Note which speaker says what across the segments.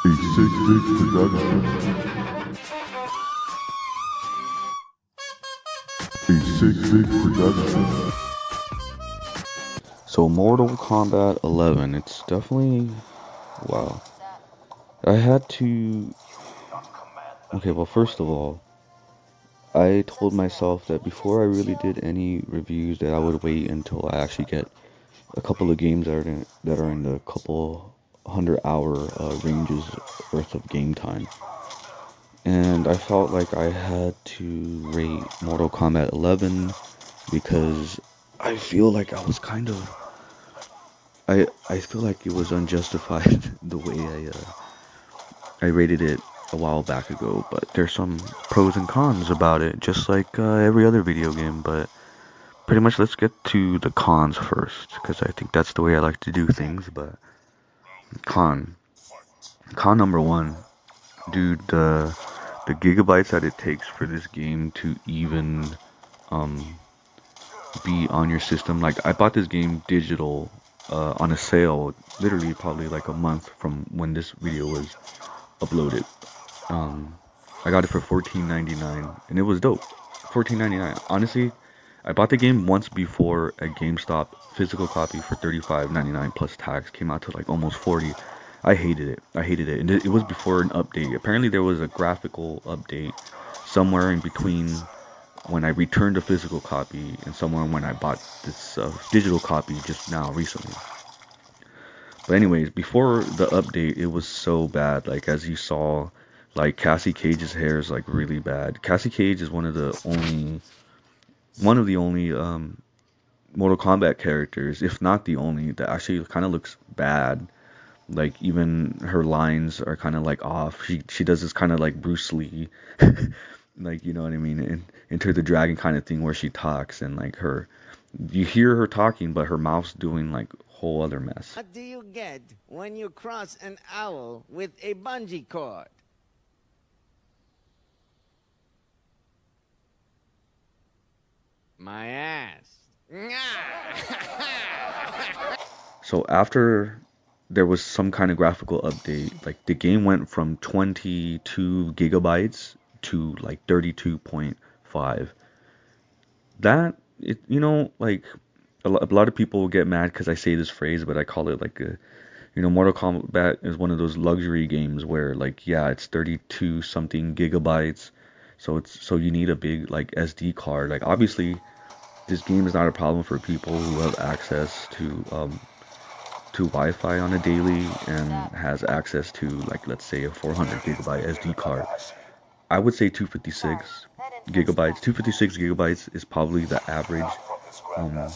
Speaker 1: A 6-bit production. A 6-bit production.
Speaker 2: So Mortal Kombat 11, it's definitely, wow. I had to, okay, well, first of all, I told myself that before I really did any reviews that I would wait until I actually get a couple of games that are in the couple 100-hour ranges worth of game time. And I felt like I had to rate Mortal Kombat 11 because I feel like I feel like it was unjustified the way I rated it a while back ago, but there's some pros and cons about it, just like every other video game. But pretty much, let's get to the cons first, because I think that's the way I like to do things. But con, con number one, dude, the gigabytes that it takes for this game to even um be on your system. Like I bought this game digital on a sale, literally probably like a month from when this video was uploaded. Um, I got it for 14.99, and it was dope. 14.99. Honestly, I bought the game once before at GameStop, physical copy for 35.99 plus tax. Came out to like almost 40. I hated it. I hated it, and it was before an update. Apparently, there was a graphical update somewhere in between when I returned a physical copy and somewhere when I bought this digital copy just now recently. But anyways, before the update, it was so bad. Like as you saw, like Cassie Cage's hair is like really bad. Cassie Cage is one of the only Mortal Kombat characters, if not the only, that actually kind of looks bad. Like even her lines are kind of like off. She does this kind of like Bruce Lee, like you know what I mean, Enter the Dragon kind of thing where she talks and like you hear her talking, but her mouth's doing like whole other mess.
Speaker 3: What do you get when you cross an owl with a bungee cord? My ass.
Speaker 2: So after there was some kind of graphical update, like the game went from 22 gigabytes to like 32.5. That like a lot of people will get mad because I say this phrase, but I call it like Mortal Kombat is one of those luxury games where like yeah, it's 32 something gigabytes, so you need a big like SD card. Like obviously, this game is not a problem for people who have access to Wi-Fi on a daily and has access to like let's say a 400 gigabyte SD card. I would say 256 gigabytes. 256 gigabytes is probably the average, um,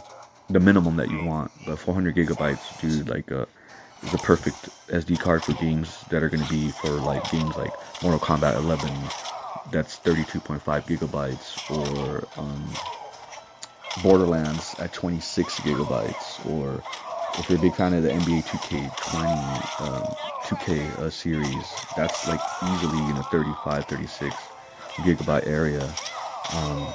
Speaker 2: the minimum that you want. But 400 gigabytes, dude, like is a perfect SD card for games that are gonna be for like games like Mortal Kombat 11. That's 32.5 gigabytes, or Borderlands at 26 gigabytes, or if you're a big fan of the NBA 2K20, 2K series, that's like easily in a 35, 36 gigabyte area. Um,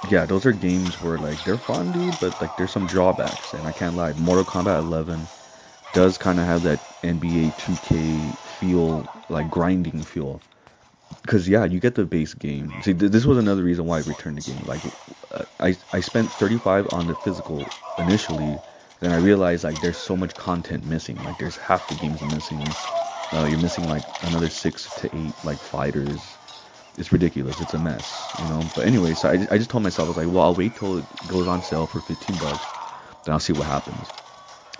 Speaker 2: yeah, those are games where like they're fun, dude, but like there's some drawbacks, and I can't lie. Mortal Kombat 11 does kind of have that NBA 2K feel, like grinding feel. Because yeah, you get the base game. See, this was another reason why I returned the game. Like, I spent 35 on the physical initially, then I realized like there's so much content missing. Like there's half the games missing. You're missing like another 6 to 8 like fighters. It's ridiculous. It's a mess. But anyway, so I just told myself I was like, well, I'll wait till it goes on sale for 15 bucks, then I'll see what happens.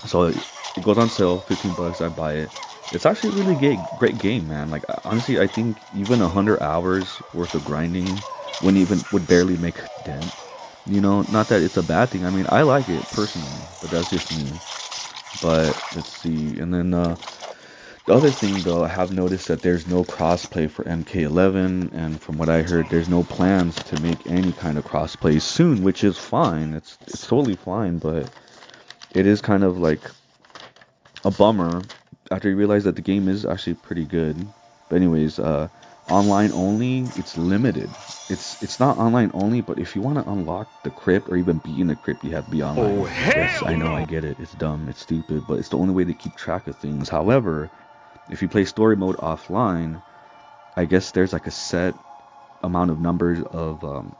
Speaker 2: So it goes on sale, 15 bucks. I buy it. It's actually a really great game, man. Like honestly, I think even 100 hours worth of grinding would barely make a dent. Not that it's a bad thing. I mean, I like it personally, but that's just me. But let's see, and then the other thing though, I have noticed that there's no crossplay for MK11, and from what I heard, there's no plans to make any kind of crossplay soon, which is fine. It's totally fine, but it is kind of like a bummer after you realize that the game is actually pretty good. But anyways, online only, it's limited. it's not online only, but if you want to unlock the crypt or even be in the crypt, you have to be online.
Speaker 4: Oh,
Speaker 2: Yes,
Speaker 4: hell
Speaker 2: I know,
Speaker 4: no.
Speaker 2: I get it. It's dumb, it's stupid, but it's the only way to keep track of things. However, if you play story mode offline, I guess there's like a set amount of numbers of um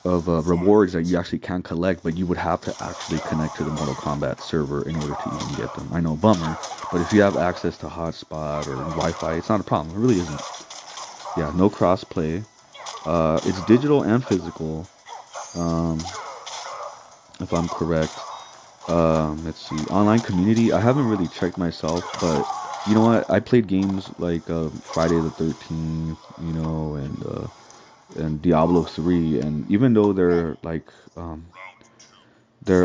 Speaker 2: rewards that you actually can collect, but you would have to actually connect to the Mortal Kombat server in order to even get them. I know, bummer, but if you have access to hotspot or Wi-Fi, it's not a problem. It really isn't. Yeah, no crossplay. It's digital and physical, um, if I'm correct. Let's see. Online community. I haven't really checked myself, but you know what? I played games like Friday the 13th, you know, and Diablo 3, and even though they're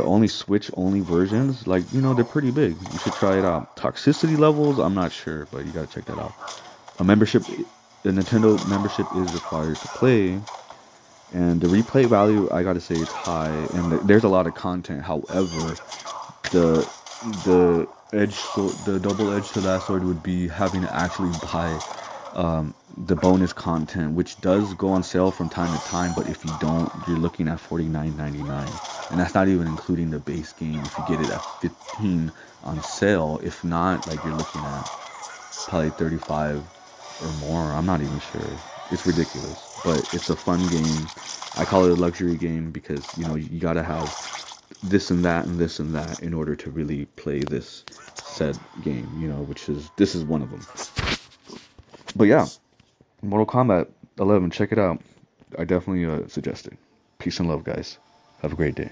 Speaker 2: only Switch only versions, like you know, they're pretty big. You should try it out. Toxicity levels, I'm not sure, but you gotta check that out. A membership, a Nintendo membership is required to play. And the replay value, I gotta say, it's high, and there's a lot of content. However, the the double edge to that sword would be having to actually buy the bonus content, which does go on sale from time to time. But if you don't, you're looking at $49.99, and that's not even including the base game. If you get it at 15 on sale, if not, like you're looking at probably 35 or more. I'm not even sure. It's ridiculous, but it's a fun game. I call it a luxury game because you know you gotta have this and that and this and that in order to really play this said game. You know, which is this is one of them. But yeah, Mortal Kombat 11, check it out. I definitely suggest it. Peace and love, guys. Have a great day.